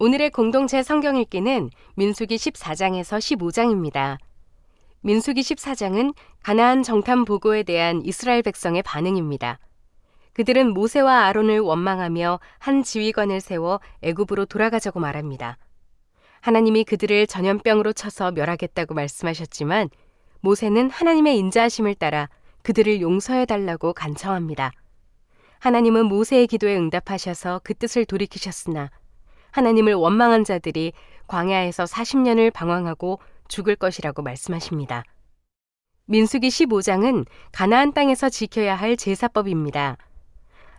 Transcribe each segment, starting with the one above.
오늘의 공동체 성경 읽기는 민수기 14장에서 15장입니다. 민수기 14장은 가나안 정탐 보고에 대한 이스라엘 백성의 반응입니다. 그들은 모세와 아론을 원망하며 한 지휘관을 세워 애굽으로 돌아가자고 말합니다. 하나님이 그들을 전염병으로 쳐서 멸하겠다고 말씀하셨지만 모세는 하나님의 인자하심을 따라 그들을 용서해달라고 간청합니다. 하나님은 모세의 기도에 응답하셔서 그 뜻을 돌이키셨으나 하나님을 원망한 자들이 광야에서 40년을 방황하고 죽을 것이라고 말씀하십니다. 민수기 15장은 가나안 땅에서 지켜야 할 제사법입니다.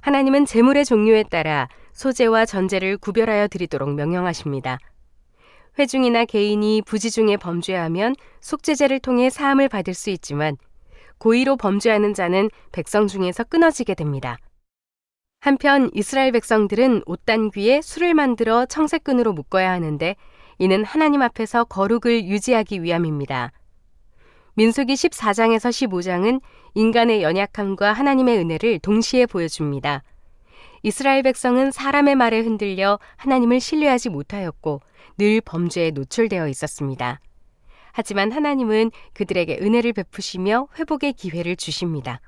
하나님은 제물의 종류에 따라 소제와 전제를 구별하여 드리도록 명령하십니다. 회중이나 개인이 부지 중에 범죄하면 속죄제를 통해 사함을 받을 수 있지만 고의로 범죄하는 자는 백성 중에서 끊어지게 됩니다. 한편 이스라엘 백성들은 옷단귀에 술을 만들어 청색끈으로 묶어야 하는데 이는 하나님 앞에서 거룩을 유지하기 위함입니다. 민수기 14장에서 15장은 인간의 연약함과 하나님의 은혜를 동시에 보여줍니다. 이스라엘 백성은 사람의 말에 흔들려 하나님을 신뢰하지 못하였고 늘 범죄에 노출되어 있었습니다. 하지만 하나님은 그들에게 은혜를 베푸시며 회복의 기회를 주십니다.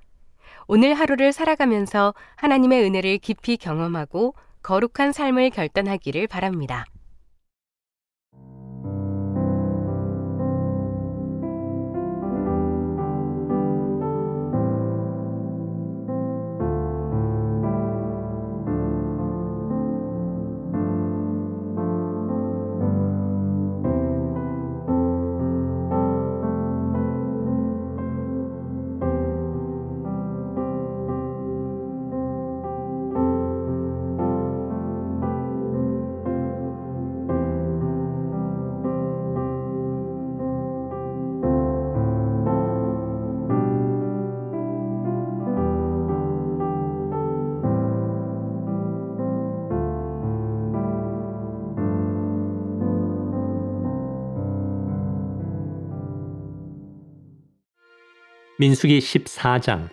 오늘 하루를 살아가면서 하나님의 은혜를 깊이 경험하고 거룩한 삶을 결단하기를 바랍니다. 민수기 14장.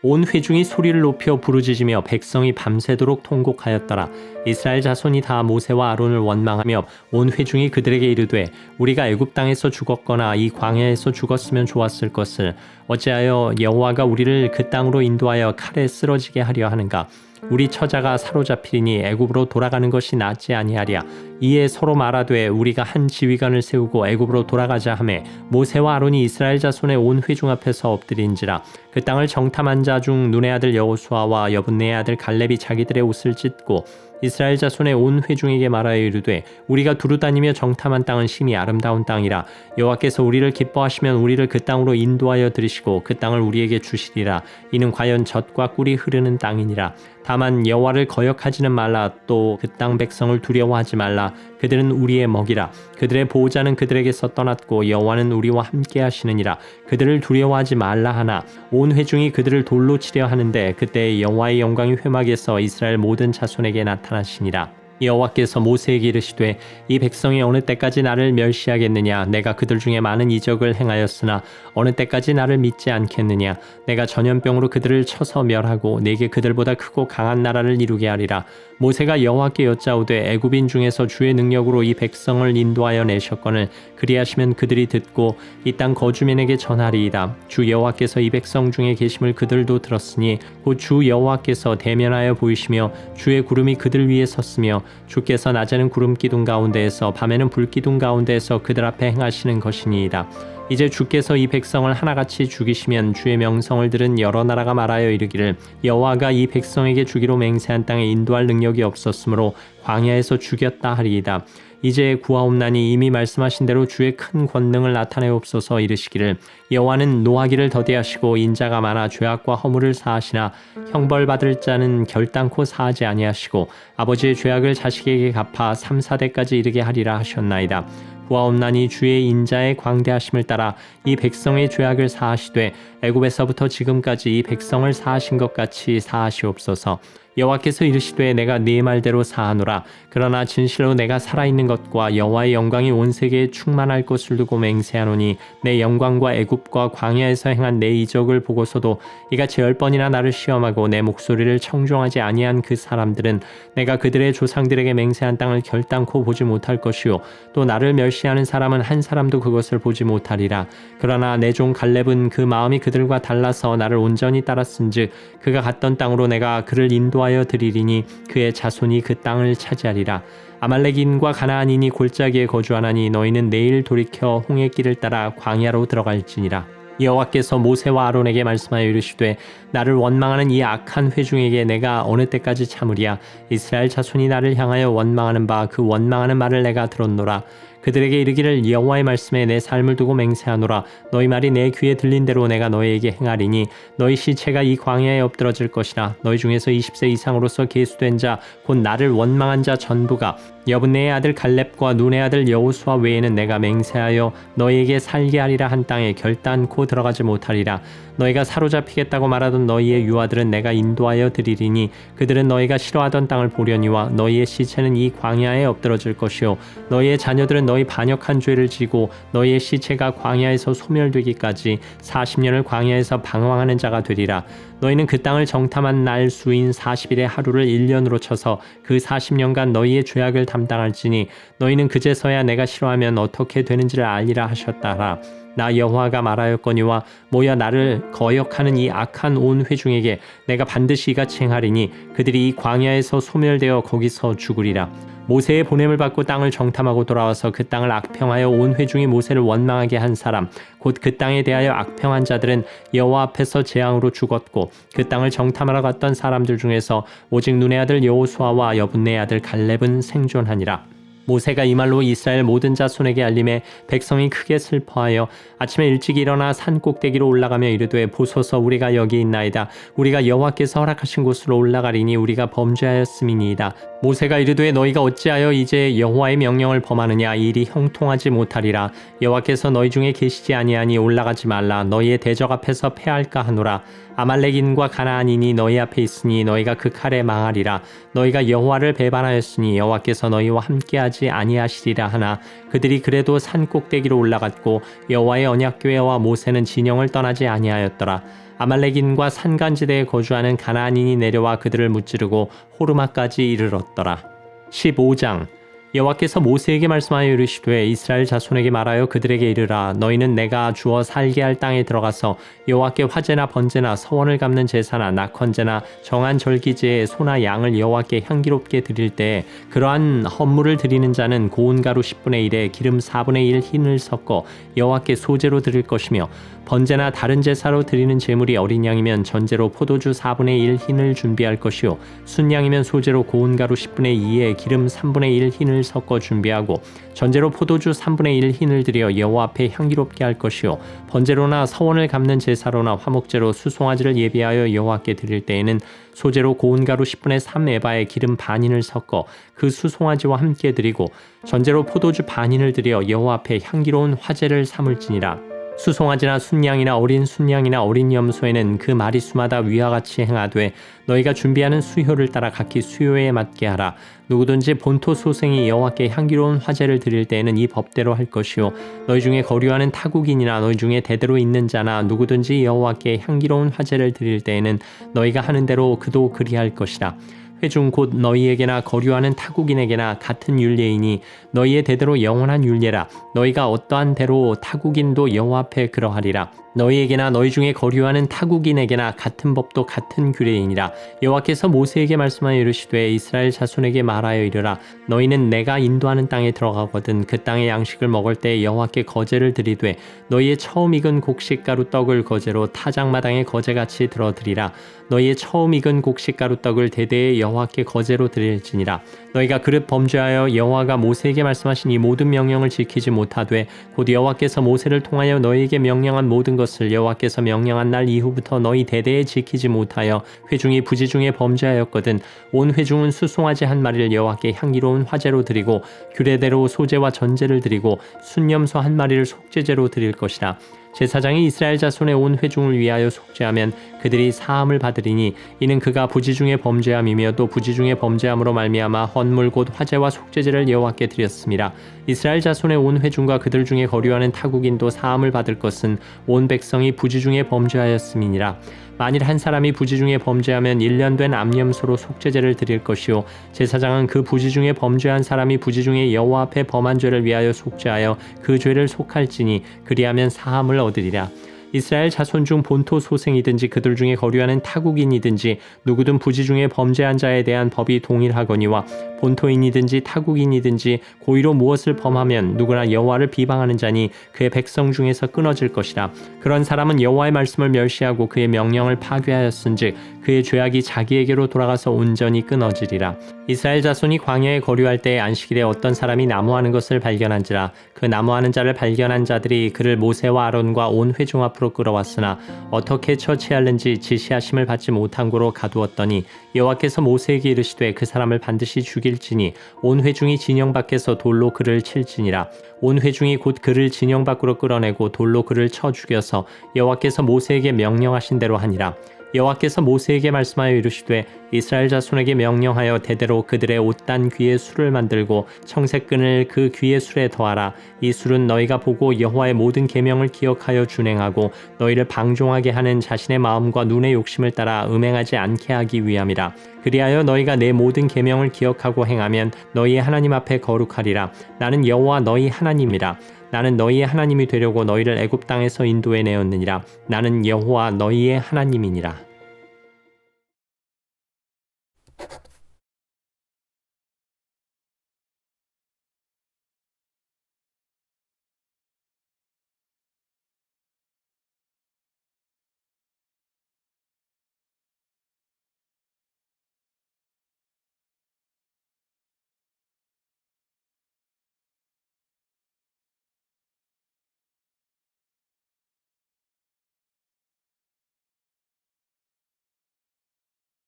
온 회중이 소리를 높여 부르짖으며 백성이 밤새도록 통곡하였더라. 이스라엘 자손이 다 모세와 아론을 원망하며 온 회중이 그들에게 이르되 우리가 애굽 땅에서 죽었거나 이 광야에서 죽었으면 좋았을 것을 어찌하여 여호와가 우리를 그 땅으로 인도하여 칼에 쓰러지게 하려 하는가. 우리 처자가 사로잡히리니 애굽으로 돌아가는 것이 낫지 아니하랴. 이에 서로 말하되 우리가 한 지휘관을 세우고 애굽으로 돌아가자 하매 모세와 아론이 이스라엘 자손의 온 회중 앞에서 엎드린지라. 그 땅을 정탐한 자 중 눈의 아들 여호수아와 여분네의 아들 갈렙이 자기들의 옷을 찢고 이스라엘 자손의 온 회중에게 말하여 이르되 우리가 두루다니며 정탐한 땅은 심히 아름다운 땅이라. 여호와께서 우리를 기뻐하시면 우리를 그 땅으로 인도하여 들이시고 그 땅을 우리에게 주시리라. 이는 과연 젖과 꿀이 흐르는 땅이니라. 다만 여호와를 거역하지는 말라. 또 그 땅 백성을 두려워하지 말라. 그들은 우리의 먹이라. 그들의 보호자는 그들에게서 떠났고 여호와는 우리와 함께 하시느니라. 그들을 두려워하지 말라 하나 온 회중이 그들을 돌로 치려 하는데 그때 여호와의 영광이 회막에서 이스라엘 모든 자손에게 나타나시니라. 여호와께서 모세에게 이르시되 이 백성이 어느 때까지 나를 멸시하겠느냐. 내가 그들 중에 많은 이적을 행하였으나 어느 때까지 나를 믿지 않겠느냐. 내가 전염병으로 그들을 쳐서 멸하고 내게 그들보다 크고 강한 나라를 이루게 하리라. 모세가 여호와께 여짜오되 애굽인 중에서 주의 능력으로 이 백성을 인도하여 내셨거늘 그리하시면 그들이 듣고 이 땅 거주민에게 전하리이다. 주 여호와께서 이 백성 중에 계심을 그들도 들었으니 곧 주 여호와께서 대면하여 보이시며 주의 구름이 그들 위에 섰으며 주께서 낮에는 구름 기둥 가운데에서 밤에는 불 기둥 가운데에서 그들 앞에 행하시는 것이니이다. 이제 주께서 이 백성을 하나같이 죽이시면 주의 명성을 들은 여러 나라가 말하여 이르기를 여호와가 이 백성에게 주기로 맹세한 땅에 인도할 능력이 없었으므로 광야에서 죽였다 하리이다. 이제 구하옵나니 이미 말씀하신 대로 주의 큰 권능을 나타내옵소서. 이르시기를 여호와는 노하기를 더디하시고 인자가 많아 죄악과 허물을 사하시나 형벌받을 자는 결단코 사하지 아니하시고 아버지의 죄악을 자식에게 갚아 3, 4대까지 이르게 하리라 하셨나이다. 구하옵나니 주의 인자의 광대하심을 따라 이 백성의 죄악을 사하시되 애굽에서부터 지금까지 이 백성을 사하신 것 같이 사하시옵소서. 여호와께서 이르시되 내가 네 말대로 사하노라. 그러나 진실로 내가 살아있는 것과 여호와의 영광이 온 세계에 충만할 것을 두고 맹세하노니 내 영광과 애굽과 광야에서 행한 내 이적을 보고서도 이같이 10번이나 나를 시험하고 내 목소리를 청종하지 아니한 그 사람들은 내가 그들의 조상들에게 맹세한 땅을 결단코 보지 못할 것이요 또 나를 멸시하는 사람은 한 사람도 그것을 보지 못하리라. 그러나 내 종 갈렙은 그 마음이 그들과 달라서 나를 온전히 따랐은즉 그가 갔던 땅으로 내가 그를 인도하여 드리리니 그의 자손이 그 땅을 차지하리라. 아말렉인과 가나안인이 골짜기에 거주하나니 너희는 내일 돌이켜 홍해 길을 따라 광야로 들어갈지니라. 여호와께서 모세와 아론에게 말씀하여 이르시되 나를 원망하는 이 악한 회중에게 내가 어느 때까지 참으랴. 이스라엘 자손이 나를 향하여 원망하는 바 그 원망하는 말을 내가 들었노라. 그들에게 이르기를 여호와의 말씀에 내 삶을 두고 맹세하노라. 너희 말이 내 귀에 들린 대로 내가 너희에게 행하리니 너희 시체가 이 광야에 엎드러질 것이라. 너희 중에서 20세 이상으로서 계수된 자 곧 나를 원망한 자 전부가 여분네의 아들 갈렙과 눈의 아들 여호수아 외에는 내가 맹세하여 너희에게 살게 하리라 한 땅에 결단코 들어가지 못하리라. 너희가 사로잡히겠다고 말하던 너희의 유아들은 내가 인도하여 드리리니 그들은 너희가 싫어하던 땅을 보려니와 너희의 시체는 이 광야에 엎드러질 것이요 너희의 자녀들은 너희 반역한 죄를 지고 너희의 시체가 광야에서 소멸되기까지 40년을 광야에서 방황하는 자가 되리라. 너희는 그 땅을 정탐한 날 수인 40일의 하루를 1년으로 쳐서 그 40년간 너희의 죄악을 담당할지니 너희는 그제서야 내가 싫어하면 어떻게 되는지를 알리라 하셨다라. 나 여호와가 말하였거니와 모여 나를 거역하는 이 악한 온 회중에게 내가 반드시 이같이 행하리니 그들이 이 광야에서 소멸되어 거기서 죽으리라. 모세의 보냄을 받고 땅을 정탐하고 돌아와서 그 땅을 악평하여 온 회중이 모세를 원망하게 한 사람 곧 그 땅에 대하여 악평한 자들은 여호와 앞에서 재앙으로 죽었고 그 땅을 정탐하러 갔던 사람들 중에서 오직 눈의 아들 여호수아와 여분네의 아들 갈렙은 생존하니라. 모세가 이 말로 이스라엘 모든 자손에게 알림해 백성이 크게 슬퍼하여 아침에 일찍 일어나 산 꼭대기로 올라가며 이르되 보소서 우리가 여기 있나이다. 우리가 여호와께서 허락하신 곳으로 올라가리니 우리가 범죄하였음이니이다. 모세가 이르되 너희가 어찌하여 이제 여호와의 명령을 범하느냐. 이 일이 형통하지 못하리라. 여호와께서 너희 중에 계시지 아니하니 올라가지 말라. 너희의 대적 앞에서 패할까 하노라. 아말렉인과 가나안인이 너희 앞에 있으니 너희가 그 칼에 망하리라. 너희가 여호와를 배반하였으니 여호와께서 너희와 함께하지 아니하시리라 하나 그들이 그래도 산 꼭대기로 올라갔고 여호와의 언약궤와 모세는 진영을 떠나지 아니하였더라. 아말렉인과 산간지대에 거주하는 가나안인이 내려와 그들을 무찌르고 호르마까지 이르렀더라. 15장 여호와께서 모세에게 말씀하여 이르시되 이스라엘 자손에게 말하여 그들에게 이르라. 너희는 내가 주어 살게 할 땅에 들어가서 여호와께 화제나 번제나 서원을 갚는 제사나 낙헌제나 정한 절기제에 소나 양을 여호와께 향기롭게 드릴 때 그러한 헌물을 드리는 자는 고운 가루 10분의 1에 기름 4분의 1 흰을 섞어 여호와께 소제로 드릴 것이며 번제나 다른 제사로 드리는 제물이 어린 양이면 전제로 포도주 4분의 1 흰을 준비할 것이요 순양이면 소제로 고운 가루 10분의 2에 기름 3분의 1 흰을 섞어 준비하고 전제로 포도주 3분의 1 흰을 드려 여호와 앞에 향기롭게 할 것이요 번제로나 서원을 갚는 제사로나 화목제로 수송아지를 예비하여 여호와께 드릴 때에는 소제로 고운 가루 10분의 3 에바에 기름 반인을 섞어 그 수송아지와 함께 드리고 전제로 포도주 반인을 드려 여호와 앞에 향기로운 화제를 삼을지니라. 수송아지나 순양이나 어린 순양이나 어린 염소에는 그 마리수마다 위와 같이 행하되 너희가 준비하는 수효를 따라 각기 수요에 맞게 하라. 누구든지 본토 소생이 여호와께 향기로운 화제를 드릴 때에는 이 법대로 할 것이요 너희 중에 거류하는 타국인이나 너희 중에 대대로 있는 자나 누구든지 여호와께 향기로운 화제를 드릴 때에는 너희가 하는 대로 그도 그리할 것이라. 회중 곧 너희에게나 거류하는 타국인에게나 같은 율례이니 너희의 대대로 영원한 율례라. 너희가 어떠한 대로 타국인도 여호와 앞에 그러하리라. 너희에게나 너희 중에 거류하는 타국인에게나 같은 법도 같은 규례이니라. 여호와께서 모세에게 말씀하여 이르시되 이스라엘 자손에게 말하여 이르라. 너희는 내가 인도하는 땅에 들어가거든 그 땅의 양식을 먹을 때 여호와께 거제를 드리되 너희의 처음 익은 곡식가루 떡을 거제로 타작마당에 거제같이 들어드리라. 너희의 처음 익은 곡식가루 떡을 대대에 여호와께 거제로 드릴지니라. 너희가 그릇 범죄하여 여호와가 모세에게 말씀하신 이 모든 명령을 지키지 못하되 곧 여호와께서 모세를 통하여 너희에게 명령한 모든 것을 여호와께서 명령한 날 이후부터 너희 대대에 지키지 못하여 회중이 부지 중에 범죄하였거든 온 회중은 수송아지 한 마리를 여호와께 향기로운 화제로 드리고 규례대로 소제와 전제를 드리고 순염소 한 마리를 속죄제로 드릴 것이라. 제사장이 이스라엘 자손의 온 회중을 위하여 속죄하면 그들이 사함을 받으리니 이는 그가 부지 중에 범죄함이며 또 부지 중에 범죄함으로 말미암아 헌물 곧 화제와 속죄제를 여호와께 드렸습니다. 이스라엘 자손의 온 회중과 그들 중에 거류하는 타국인도 사함을 받을 것은 온 백성이 부지 중에 범죄하였음이니라. 만일 한 사람이 부지 중에 범죄하면 1년 된 암염소로 속죄제를 드릴 것이요 제사장은 그 부지 중에 범죄한 사람이 부지 중에 여호와 앞에 범한 죄를 위하여 속죄하여 그 죄를 속할지니 그리하면 사함을 얻으리라. 이스라엘 자손 중 본토 소생이든지 그들 중에 거류하는 타국인이든지 누구든 부지 중에 범죄한 자에 대한 법이 동일하거니와 본토인이든지 타국인이든지 고의로 무엇을 범하면 누구나 여호와를 비방하는 자니 그의 백성 중에서 끊어질 것이라. 그런 사람은 여호와의 말씀을 멸시하고 그의 명령을 파괴하였은즉 그의 죄악이 자기에게로 돌아가서 온전히 끊어지리라. 이스라엘 자손이 광야에 거류할 때에 안식일에 어떤 사람이 나무하는 것을 발견한지라. 그 나무하는 자를 발견한 자들이 그를 모세와 아론과 온 회중 앞으로 끌어왔으나 어떻게 처치할는지 지시하심을 받지 못한 고로 가두었더니 여호와께서 모세에게 이르시되 그 사람을 반드시 죽일지니 온 회중이 진영 밖에서 돌로 그를 칠지니라. 온 회중이 곧 그를 진영 밖으로 끌어내고 돌로 그를 쳐 죽여서 여호와께서 모세에게 명령하신 대로 하니라. 여호와께서 모세에게 말씀하여 이르시되 이스라엘 자손에게 명령하여 대대로 그들의 옷단 귀에 술을 만들고 청색끈을 그 귀의 술에 더하라. 이 술은 너희가 보고 여호와의 모든 계명을 기억하여 준행하고 너희를 방종하게 하는 자신의 마음과 눈의 욕심을 따라 음행하지 않게 하기 위함이라. 그리하여 너희가 내 모든 계명을 기억하고 행하면 너희의 하나님 앞에 거룩하리라. 나는 여호와 너희 하나님이라. 나는 너희의 하나님이 되려고 너희를 애굽 땅에서 인도해 내었느니라. 나는 여호와 너희의 하나님이니라.